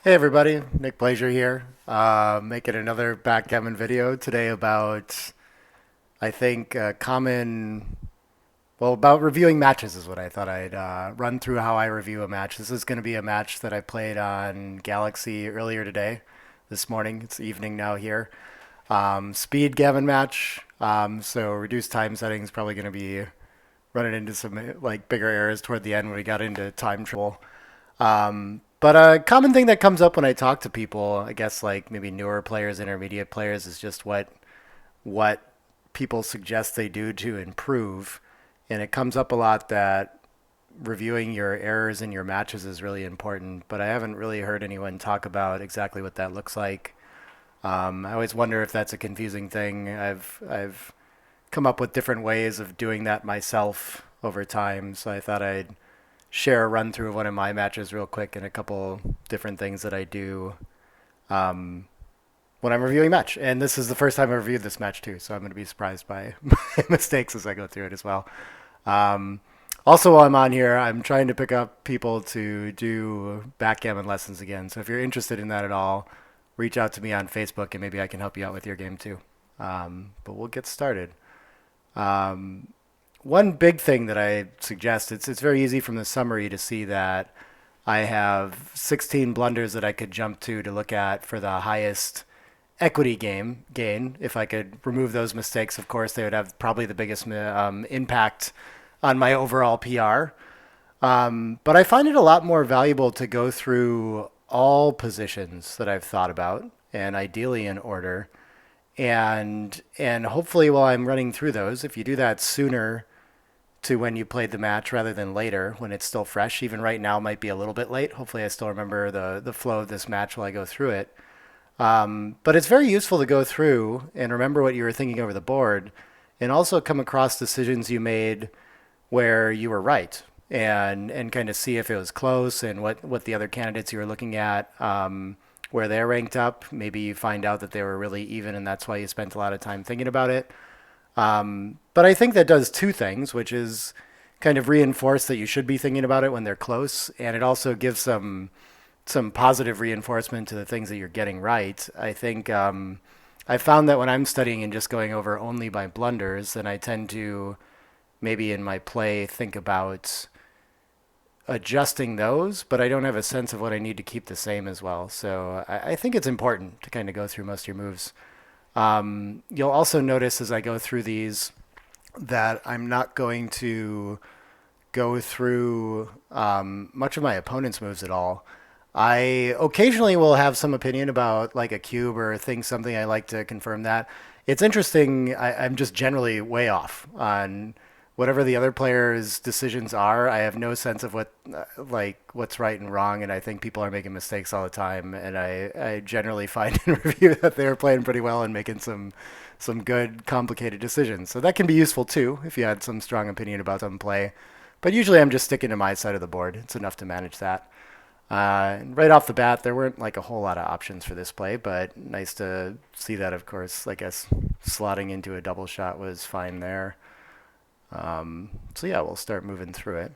Hey everybody, Nick Blazer here. Making another backgammon video today about, I think, about reviewing matches is what I thought I'd run through how I review a match. This is going to be a match that I played on Galaxy earlier today, this morning. It's evening now here. Speed gammon match, so reduced time settings probably going to be running into some like bigger errors toward the end when we got into time trouble. But a common thing that comes up when I talk to people, I guess like maybe newer players, intermediate players, is just what people suggest they do to improve. And it comes up a lot that reviewing your errors in your matches is really important, but I haven't really heard anyone talk about exactly what that looks like. I always wonder if that's a confusing thing. I've come up with different ways of doing that myself over time, so I thought I'd share a run through of one of my matches real quick and a couple different things that I do um, when I'm reviewing a match. And this is the first time I reviewed this match too, so I'm going to be surprised by my mistakes as I go through it as well. Um, Also, while I'm on here, I'm trying to pick up people to do backgammon lessons again. So if you're interested in that at all, reach out to me on Facebook and maybe I can help you out with your game too. But we'll get started. Um, One big thing that I suggest, it's very easy from the summary to see that I have 16 blunders that I could jump to look at for the highest equity game gain. If I could remove those mistakes, of course, they would have probably the biggest impact on my overall PR. But I find it a lot more valuable to go through all positions that I've thought about, and ideally in order. And hopefully, while I'm running through those, if you do that sooner to when you played the match rather than later when it's still fresh. Even right now might be a little bit late. Hopefully, I still remember the flow of this match while I go through it. But it's very useful to go through and remember what you were thinking over the board, and also come across decisions you made where you were right, and kind of see if it was close and what the other candidates you were looking at. Where they're ranked up, maybe you find out that they were really even, and that's why you spent a lot of time thinking about it. But I think that does two things, which is kind of reinforce that you should be thinking about it when they're close, and it also gives some positive reinforcement to the things that you're getting right. I think I found that when I'm studying and just going over only by blunders, then I tend to maybe in my play think about adjusting those, but I don't have a sense of what I need to keep the same as well. So I think it's important to kind of go through most of your moves. You'll also notice as I go through these that I'm not going to go through much of my opponent's moves at all. I occasionally will have some opinion about like a cube or think something I like to confirm that. It's interesting. I'm just generally way off on whatever the other player's decisions are. I have no sense of what's right and wrong, and I think people are making mistakes all the time. And I generally find in review that they're playing pretty well and making some good complicated decisions. So that can be useful too if you had some strong opinion about some play. But usually I'm just sticking to my side of the board. It's enough to manage that. Right off the bat, there weren't like a whole lot of options for this play, but nice to see that, of course. I guess slotting into a double shot was fine there. So yeah, we'll start moving through it.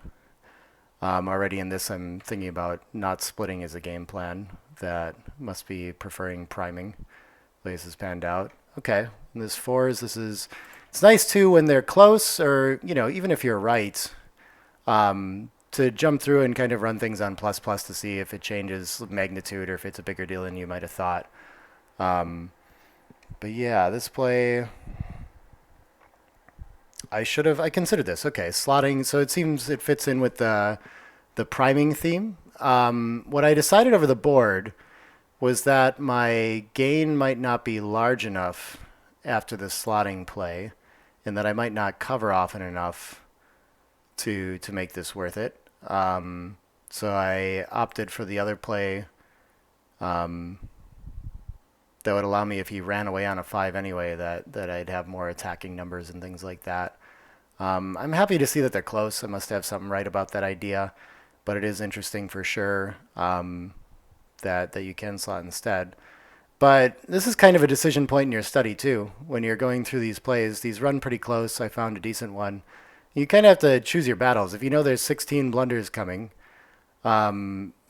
Already in this, I'm thinking about not splitting as a game plan. That must be preferring priming. Place is panned out. Okay, and this fours. This is. It's nice too when they're close, or even if you're right, to jump through and kind of run things on plus plus to see if it changes magnitude or if it's a bigger deal than you might have thought. Um, but yeah, this play I considered this. Okay, slotting. So it seems it fits in with the priming theme. What I decided over the board was that my gain might not be large enough after the slotting play, and that I might not cover often enough to make this worth it. So I opted for the other play um, that would allow me, if he ran away on a five anyway, that I'd have more attacking numbers and things like that. I'm happy to see that they're close. I must have something right about that idea, but it is interesting for sure that you can slot instead. But this is kind of a decision point in your study too. When you're going through these plays, these run pretty close. I found a decent one. You kind of have to choose your battles. If you know there's 16 blunders coming,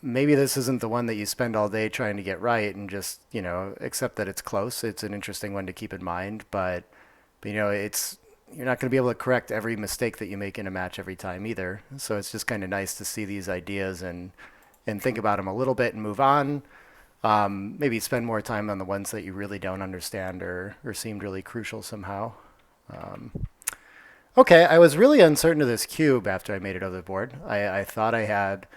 maybe this isn't the one that you spend all day trying to get right and just, accept that it's close. It's an interesting one to keep in mind, but it's you're not going to be able to correct every mistake that you make in a match every time either. So it's just kind of nice to see these ideas and think about them a little bit and move on. Maybe spend more time on the ones that you really don't understand or seemed really crucial somehow. Um, okay, I was really uncertain of this cube after I made it over the board. I thought I had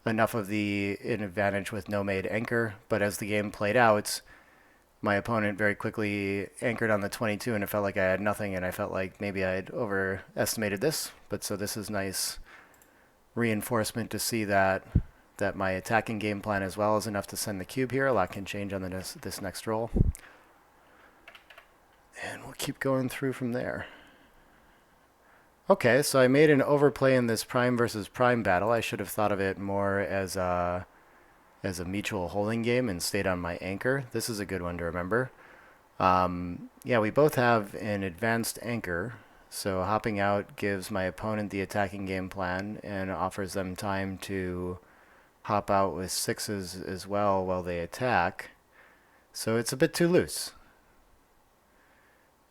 enough of the advantage with no made anchor, but as the game played out, my opponent very quickly anchored on the 22 and it felt like I had nothing and I felt like maybe I had overestimated this. But so this is nice reinforcement to see that my attacking game plan as well is enough to send the cube here. A lot can change on this next roll. And we'll keep going through from there. Okay, so I made an overplay in this prime versus prime battle. I should have thought of it more as a mutual holding game and stayed on my anchor. This is a good one to remember. Yeah, we both have an advanced anchor, so hopping out gives my opponent the attacking game plan and offers them time to hop out with sixes as well while they attack. So it's a bit too loose.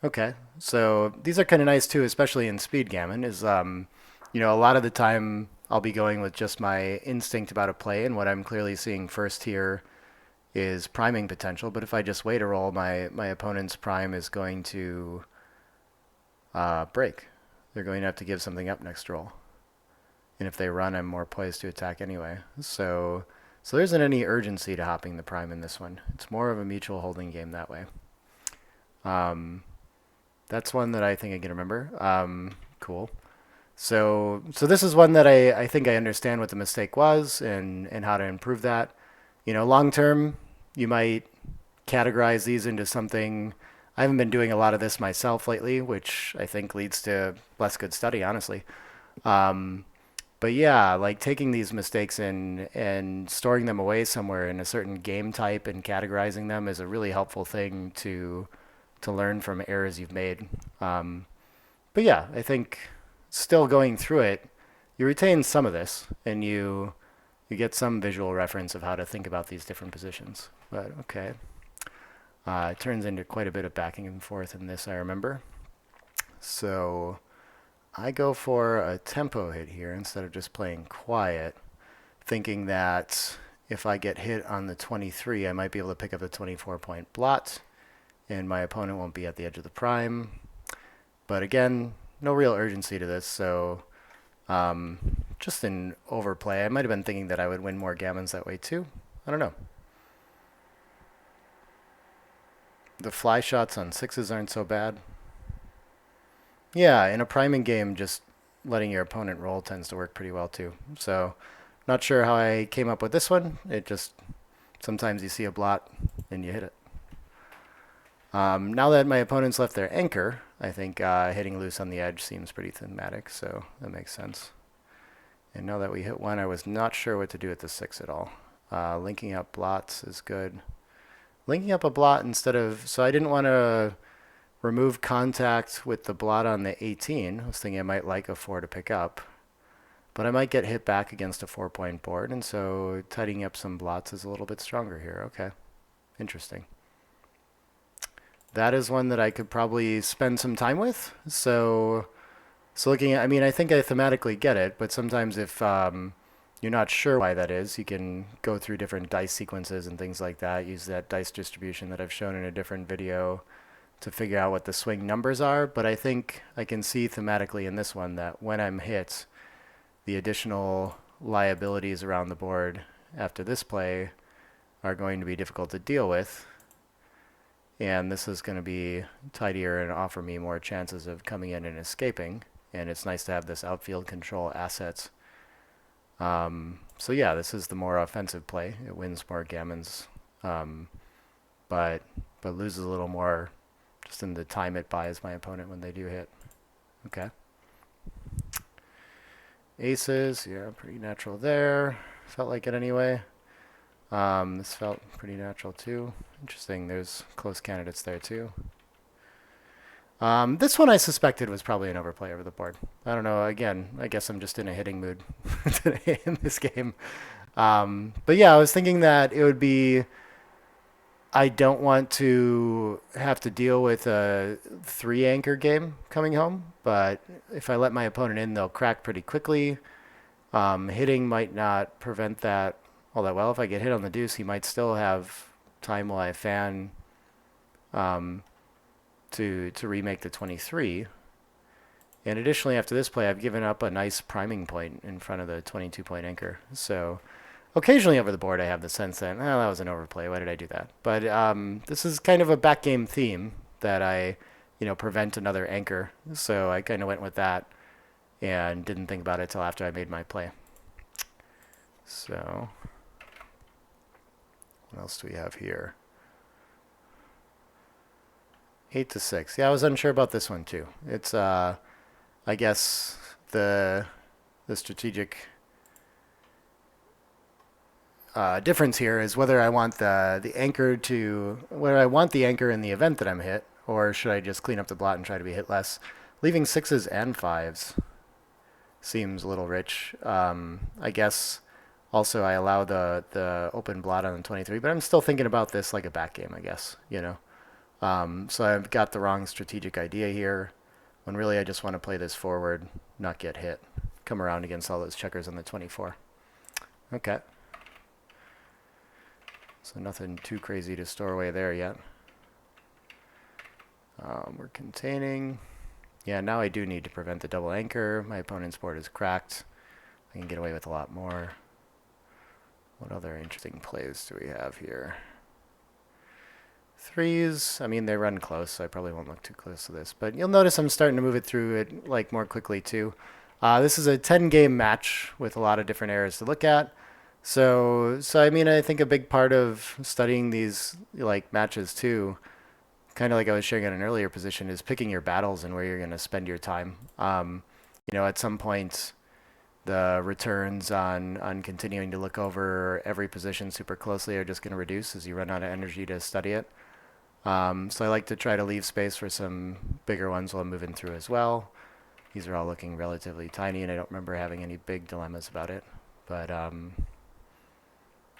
Okay, so these are kind of nice too, especially in speed gammon. A lot of the time I'll be going with just my instinct about a play, and what I'm clearly seeing first here is priming potential. But if I just wait a roll, my opponent's prime is going to break. They're going to have to give something up next roll, and if they run, I'm more poised to attack anyway. So there isn't any urgency to hopping the prime in this one. It's more of a mutual holding game that way. That's one that I think I can remember. Cool. So this is one that I think I understand what the mistake was and how to improve that. Long term, you might categorize these into something. I haven't been doing a lot of this myself lately, which I think leads to less good study, honestly. Um, but yeah, like taking these mistakes and storing them away somewhere in a certain game type and categorizing them is a really helpful thing to learn from errors you've made. But yeah, I think still going through it, you retain some of this and you get some visual reference of how to think about these different positions. But okay. It turns into quite a bit of backing and forth in this, I remember. So I go for a tempo hit here instead of just playing quiet, thinking that if I get hit on the 23, I might be able to pick up a 24-point blot, and my opponent won't be at the edge of the prime. But again, no real urgency to this, so just an overplay. I might have been thinking that I would win more gammons that way too. I don't know. The fly shots on sixes aren't so bad. Yeah, in a priming game, just letting your opponent roll tends to work pretty well too. So, not sure how I came up with this one. It just, sometimes you see a blot and you hit it. Now that my opponent's left their anchor, I think hitting loose on the edge seems pretty thematic, so that makes sense. And now that we hit one, I was not sure what to do with the six at all. Linking up blots is good. Linking up a blot instead of, so I didn't want to remove contact with the blot on the 18. I was thinking I might like a 4 to pick up, but I might get hit back against a 4-point board, and so tidying up some blots is a little bit stronger here. Okay, interesting. That is one that I could probably spend some time with. So looking at, I mean, I think I thematically get it, but sometimes if you're not sure why that is, you can go through different dice sequences and things like that. Use that dice distribution that I've shown in a different video to figure out what the swing numbers are. But I think I can see thematically in this one that when I'm hit, the additional liabilities around the board after this play are going to be difficult to deal with. And this is going to be tidier and offer me more chances of coming in and escaping. And it's nice to have this outfield control assets. So yeah, this is the more offensive play. It wins more gammons, but loses a little more just in the time it buys my opponent when they do hit. Okay. Aces, yeah, pretty natural there. Felt like it anyway. This felt pretty natural too. Interesting, there's close candidates there too. This one I suspected was probably an overplay over the board. I don't know, again, I guess I'm just in a hitting mood today in this game. But yeah, I was thinking that it would be. I don't want to have to deal with a three anchor game coming home, but if I let my opponent in, they'll crack pretty quickly. Hitting might not prevent that all that well. If I get hit on the deuce, he might still have time while I fan um, to remake the 23. And additionally, after this play, I've given up a nice priming point in front of the 22-point anchor. So occasionally over the board, I have the sense that, oh, that was an overplay. Why did I do that? But this is kind of a backgame theme that I prevent another anchor. So I kind of went with that and didn't think about it till after I made my play. So what else do we have here? 8-6. Yeah, I was unsure about this one too. It's I guess the strategic difference here is whether I want the anchor to whether I want the anchor in the event that I'm hit, or should I just clean up the blot and try to be hit less. Leaving sixes and fives seems a little rich. I guess also I allow the open blot on the 23, but I'm still thinking about this like a back game, I guess. So I've got the wrong strategic idea here, when really I just want to play this forward, not get hit, come around against all those checkers on the 24. Okay. So nothing too crazy to store away there yet. We're containing. Yeah, now I do need to prevent the double anchor. My opponent's board is cracked. I can get away with a lot more. What other interesting plays do we have here? Threes, I mean, they run close, so I probably won't look too close to this. But you'll notice I'm starting to move it through it like more quickly too. This is a 10-game match with a lot of different areas to look at. So I mean, I think a big part of studying these like matches too, kind of like I was sharing on an earlier position, is picking your battles and where you're going to spend your time. At some point, the returns on continuing to look over every position super closely are just going to reduce as you run out of energy to study it. So I like to try to leave space for some bigger ones while I'm moving through as well. These are all looking relatively tiny, and I don't remember having any big dilemmas about it. But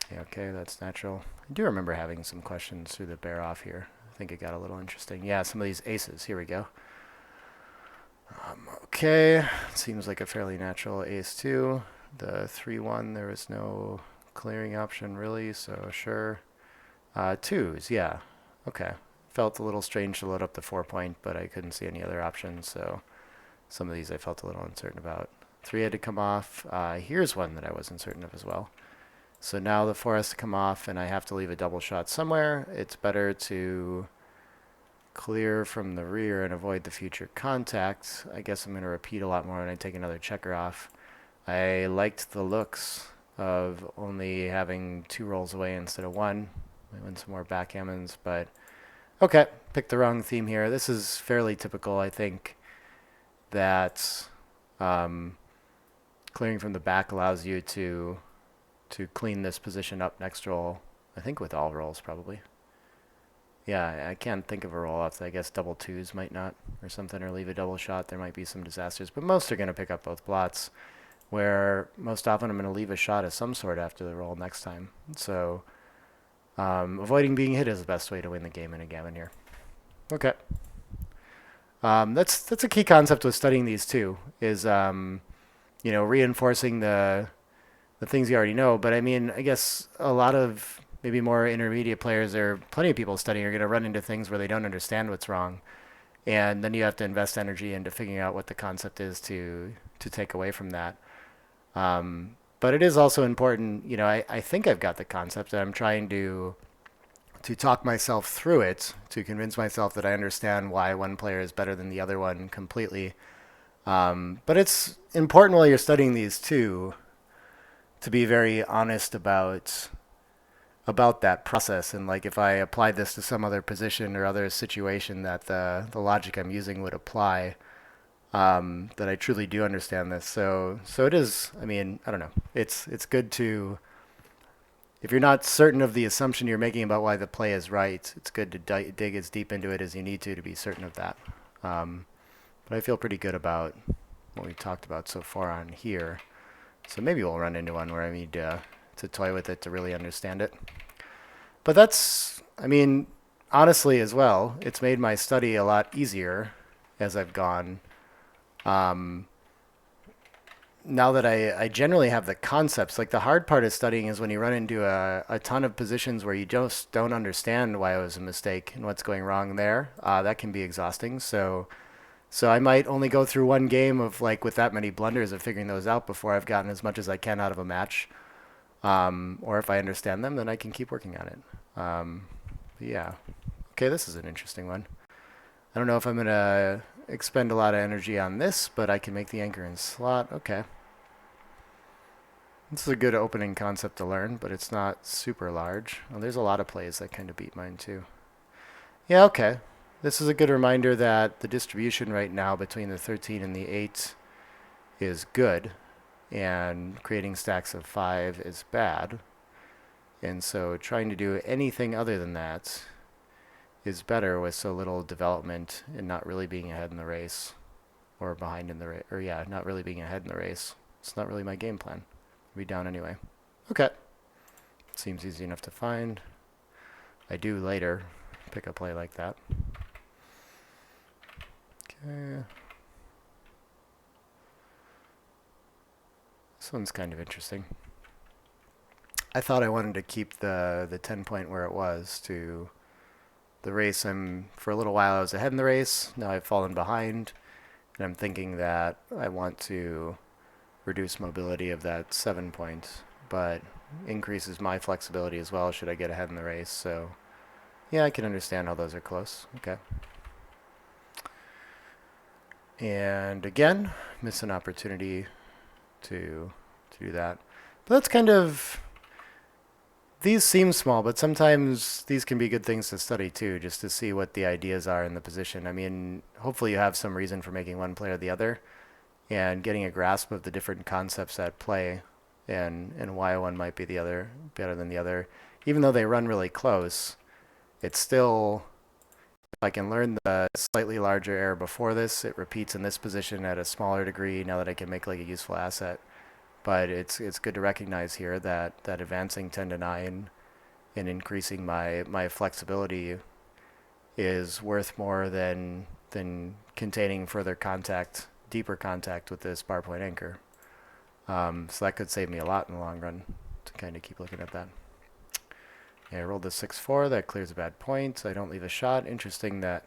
yeah, okay, that's natural. I do remember having some questions through the bear off here. I think it got a little interesting. Yeah, some of these aces. Here we go. Okay, seems like a fairly natural ace too. The 3-1, there was no clearing option really, so sure. Twos, yeah. Okay. Felt a little strange to load up the 4-point, but I couldn't see any other options, so some of these I felt a little uncertain about. 3 had to come off. Here's one that I wasn't certain of as well. So now the 4 has to come off, and I have to leave a double shot somewhere. It's better to clear from the rear and avoid the future contact. I guess I'm going to repeat a lot more when I take another checker off. I liked the looks of only having 2 rolls away instead of 1. I win some more backgammons, but okay, picked the wrong theme here. This is fairly typical, I think, that clearing from the back allows you to clean this position up next roll. I think with all rolls probably. Yeah, I can't think of a roll off. I guess double twos might not, or something, or leave a double shot. There might be some disasters, but most are going to pick up both blots, where most often I'm going to leave a shot of some sort after the roll next time. So avoiding being hit is the best way to win the game in a gammon here. Okay. That's a key concept with studying these too, is reinforcing the things you already know. But I mean, I guess a lot of maybe more intermediate players, or plenty of people studying, are going to run into things where they don't understand what's wrong, and then you have to invest energy into figuring out what the concept is to take away from that. But it is also important, I think I've got the concept, and I'm trying to talk myself through it, to convince myself that I understand why one player is better than the other one completely. But it's important while you're studying these too, to be very honest about that process, and like if I applied this to some other position or other situation, that the logic I'm using would apply, that I truly do understand this. So it is, I mean, I don't know. It's good to, if you're not certain of the assumption you're making about why the play is right, it's good to dig as deep into it as you need to be certain of that. But I feel pretty good about what we talked about so far on here. So maybe we'll run into one where I need to to toy with it to really understand it. But that's, I mean, honestly as well, it's made my study a lot easier as I've gone. Um, Now that I generally have the concepts, like the hard part of studying is when you run into a ton of positions where you just don't understand why it was a mistake and what's going wrong there. That can be exhausting. So I might only go through one game of like with that many blunders of figuring those out before I've gotten as much as I can out of a match. Or if I understand them, then I can keep working on it. Yeah. Okay, this is an interesting one. I don't know if I'm gonna expend a lot of energy on this, but I can make the anchor in slot. Okay. This is a good opening concept to learn, but it's not super large. Well, there's a lot of plays that kind of beat mine too. Yeah, okay. This is a good reminder that the distribution right now between the 13 and the 8 is good, and creating stacks of 5 is bad. And so trying to do anything other than that is better with so little development and not really being ahead in the race or behind in the race. Or yeah, not really being ahead in the race. It's not really my game plan. Be down anyway. Okay. Seems easy enough to find. I do later pick a play like that. Okay. This one's kind of interesting. I thought I wanted to keep the 10 point where it was to the race. For a little while I was ahead in the race. Now I've fallen behind, and I'm thinking that I want to reduce mobility of that 7 point, but increases my flexibility as well should I get ahead in the race. So yeah, I can understand how those are close. Okay. And again, miss an opportunity to do that. But that's kind of, these seem small, but sometimes these can be good things to study too, just to see what the ideas are in the position. I mean, hopefully you have some reason for making one play or the other, and getting a grasp of the different concepts at play and why one might be the other better than the other. Even though they run really close, it's still, if I can learn the slightly larger error before this, it repeats in this position at a smaller degree now that I can make like a useful asset. But it's good to recognize here that advancing 10 to 9 and increasing my flexibility is worth more than containing further contact, deeper contact with this bar point anchor. So that could save me a lot in the long run to kind of keep looking at that. Yeah, I rolled the 6-4. That clears a bad point. I don't leave a shot. Interesting that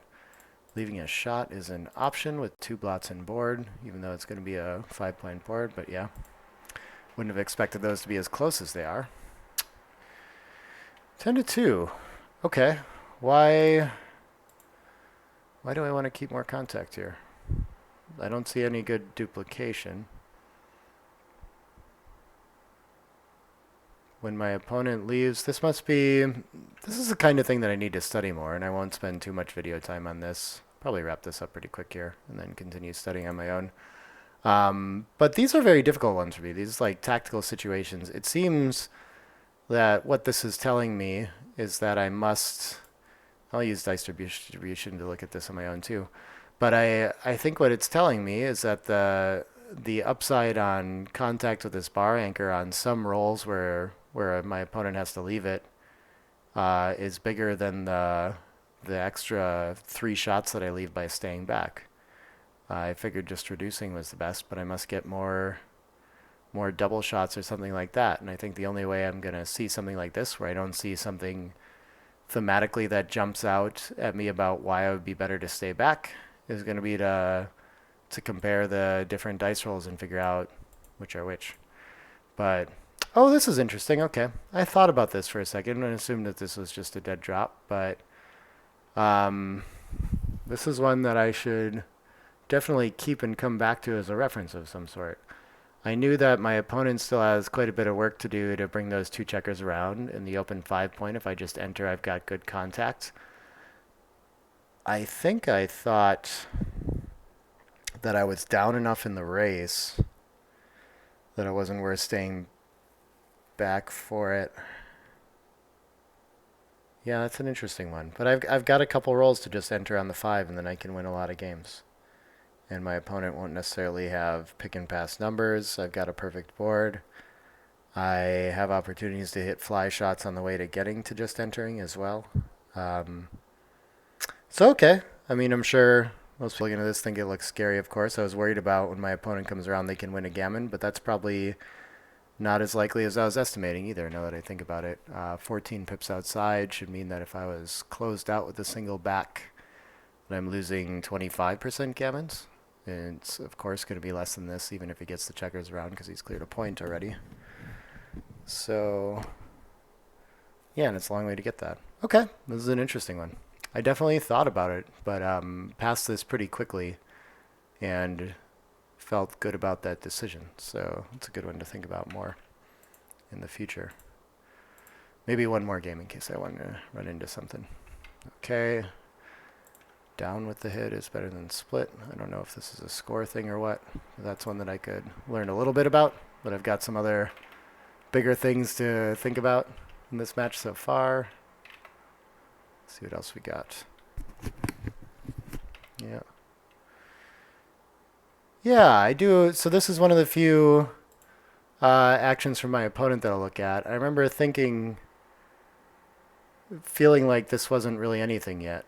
leaving a shot is an option with 2 blots in board, even though it's going to be a 5-point board. But yeah, wouldn't have expected those to be as close as they are. 10 to 2. Okay. Why do I want to keep more contact here? I don't see any good duplication. When my opponent leaves, this is the kind of thing that I need to study more, and I won't spend too much video time on this. Probably wrap this up pretty quick here, and then continue studying on my own. But these are very difficult ones for me. These like tactical situations. It seems that what this is telling me is that I'll use dice distribution to look at this on my own too. But I think what it's telling me is that the upside on contact with this bar anchor on some rolls where my opponent has to leave it is bigger than the extra 3 shots that I leave by staying back. I figured just reducing was the best, but I must get more double shots or something like that. And I think the only way I'm going to see something like this, where I don't see something thematically that jumps out at me about why I would be better to stay back, is going to be to compare the different dice rolls and figure out which are which. But, oh, this is interesting. Okay. I thought about this for a second and assumed that this was just a dead drop, but this is one that I should definitely keep and come back to as a reference of some sort. I knew that my opponent still has quite a bit of work to do to bring those 2 checkers around in the open 5 point. If I just enter, I've got good contact. I think I thought that I was down enough in the race that it wasn't worth staying back for it. Yeah, that's an interesting one. But I've got a couple rolls to just enter on the 5, and then I can win a lot of games. And my opponent won't necessarily have pick and pass numbers. I've got a perfect board. I have opportunities to hit fly shots on the way to getting to just entering as well. Um, so okay. I mean, I'm sure most people looking at this think it looks scary, of course. I was worried about when my opponent comes around they can win a gammon, but that's probably not as likely as I was estimating either, now that I think about it. 14 pips outside should mean that if I was closed out with a single back, that I'm losing 25% gammons. And it's, of course, going to be less than this, even if he gets the checkers around, because he's cleared a point already. So, yeah, and it's a long way to get that. Okay, this is an interesting one. I definitely thought about it, but passed this pretty quickly and felt good about that decision. So it's a good one to think about more in the future. Maybe one more game in case I want to run into something. Okay. Down with the hit is better than split. I don't know if this is a score thing or what. That's one that I could learn a little bit about, but I've got some other bigger things to think about in this match so far. Let's see what else we got. Yeah. Yeah, I do. So this is one of the few actions from my opponent that I'll look at. I remember feeling like this wasn't really anything yet.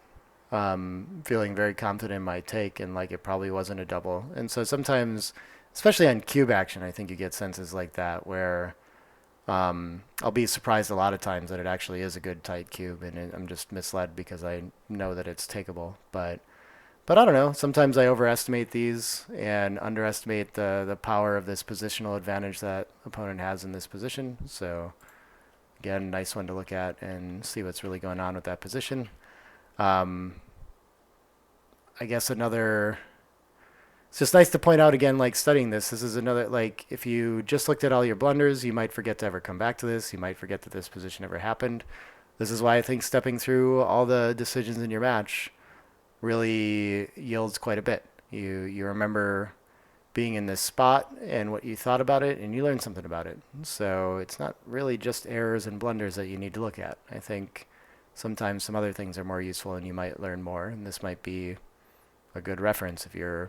Feeling very confident in my take and like it probably wasn't a double. And so sometimes, especially on cube action, I think you get senses like that where I'll be surprised a lot of times that it actually is a good tight cube, and I'm just misled because I know that it's takeable. But I don't know. Sometimes I overestimate these and underestimate the power of this positional advantage that opponent has in this position. So again, nice one to look at and see what's really going on with that position. Um, I guess another. It's just nice to point out again, like studying this. This is another, like, if you just looked at all your blunders, you might forget to ever come back to this. You might forget that this position ever happened. This is why I think stepping through all the decisions in your match really yields quite a bit. You remember being in this spot and what you thought about it, and you learn something about it. So it's not really just errors and blunders that you need to look at. I think sometimes some other things are more useful, and you might learn more. And this might be a good reference if you're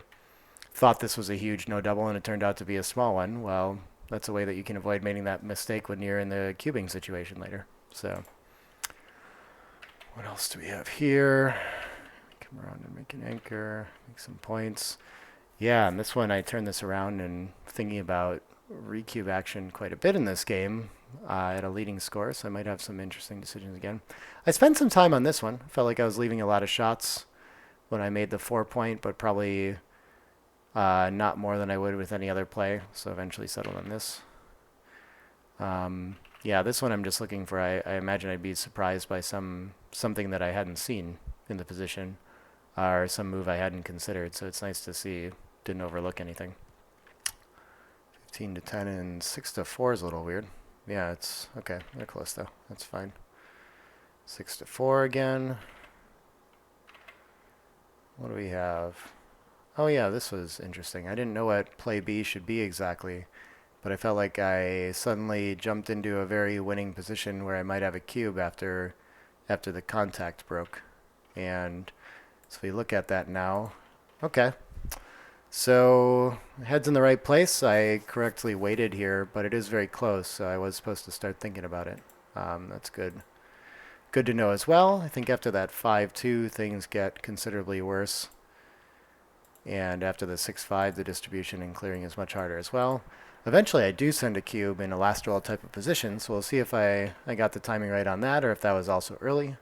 thought this was a huge no double and it turned out to be a small one. Well, that's a way that you can avoid making that mistake when you're in the cubing situation later. So, what else do we have here? Come around and make an anchor, make some points. Yeah, and this one I turned this around and thinking about recube action quite a bit in this game at a leading score, so I might have some interesting decisions again. I spent some time on this one. Felt like I was leaving a lot of shots when I made the 4 point, but probably not more than I would with any other play, so eventually settled on this. Yeah, this one I'm just looking for. I imagine I'd be surprised by something that I hadn't seen in the position, or some move I hadn't considered. So it's nice to see didn't overlook anything. 15 to 10 and 6 to 4 is a little weird. Yeah, it's okay. They're close though. That's fine. 6 to 4 again. What do we have? Oh yeah, this was interesting. I didn't know what play B should be exactly, but I felt like I suddenly jumped into a very winning position where I might have a cube after the contact broke. And so we look at that now. Okay. So head's in the right place. I correctly weighted here, but it is very close, so I was supposed to start thinking about it. That's good. Good to know as well. I think after that 5-2, things get considerably worse. And after the 6-5, the distribution and clearing is much harder as well. Eventually, I do send a cube in a last roll type of position, so we'll see if I got the timing right on that, or if that was also early.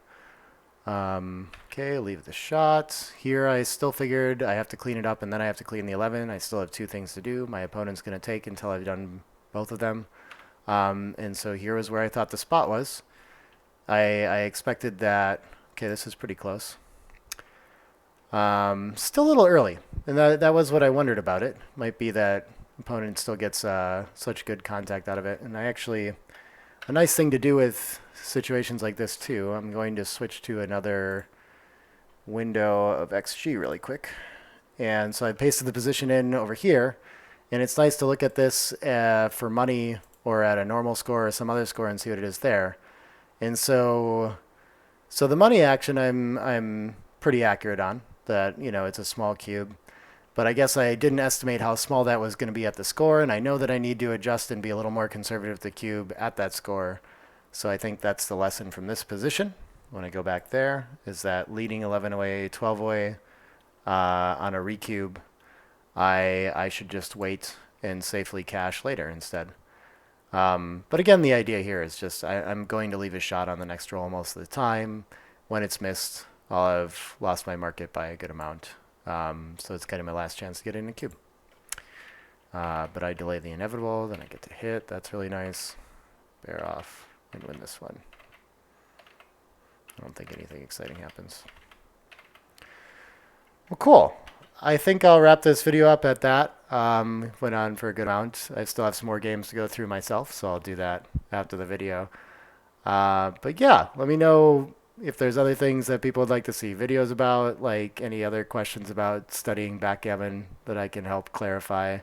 Okay, leave the shot. Here I still figured I have to clean it up, and then I have to clean the 11. I still have two things to do. My opponent's going to take until I've done both of them. And so here was where I thought the spot was. I expected that. Okay, this is pretty close. Still a little early, and that was what I wondered about it. Might be that opponent still gets such good contact out of it. And I actually, a nice thing to do with situations like this too, I'm going to switch to another window of XG really quick. And so I pasted the position in over here, and it's nice to look at this for money or at a normal score or some other score and see what it is there. And so the money action I'm pretty accurate on. That, you know, it's a small cube. But I guess I didn't estimate how small that was going to be at the score, and I know that I need to adjust and be a little more conservative with the cube at that score. So I think that's the lesson from this position. When I go back there, is that leading 11 away, 12 away on a recube, I should just wait and safely cash later instead. But again, the idea here is just I'm going to leave a shot on the next roll most of the time. When it's missed, I'll have lost my market by a good amount. So it's kind of my last chance to get in a cube. But I delay the inevitable, then I get to hit. That's really nice. Bear off and win this one. I don't think anything exciting happens. Well, cool. I think I'll wrap this video up at that. Went on for a good amount. I still have some more games to go through myself, so I'll do that after the video. But yeah, let me know if there's other things that people would like to see videos about, like any other questions about studying backgammon that I can help clarify.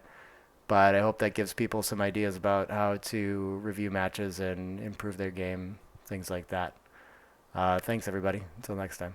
But I hope that gives people some ideas about how to review matches and improve their game, things like that. Thanks, everybody. Until next time.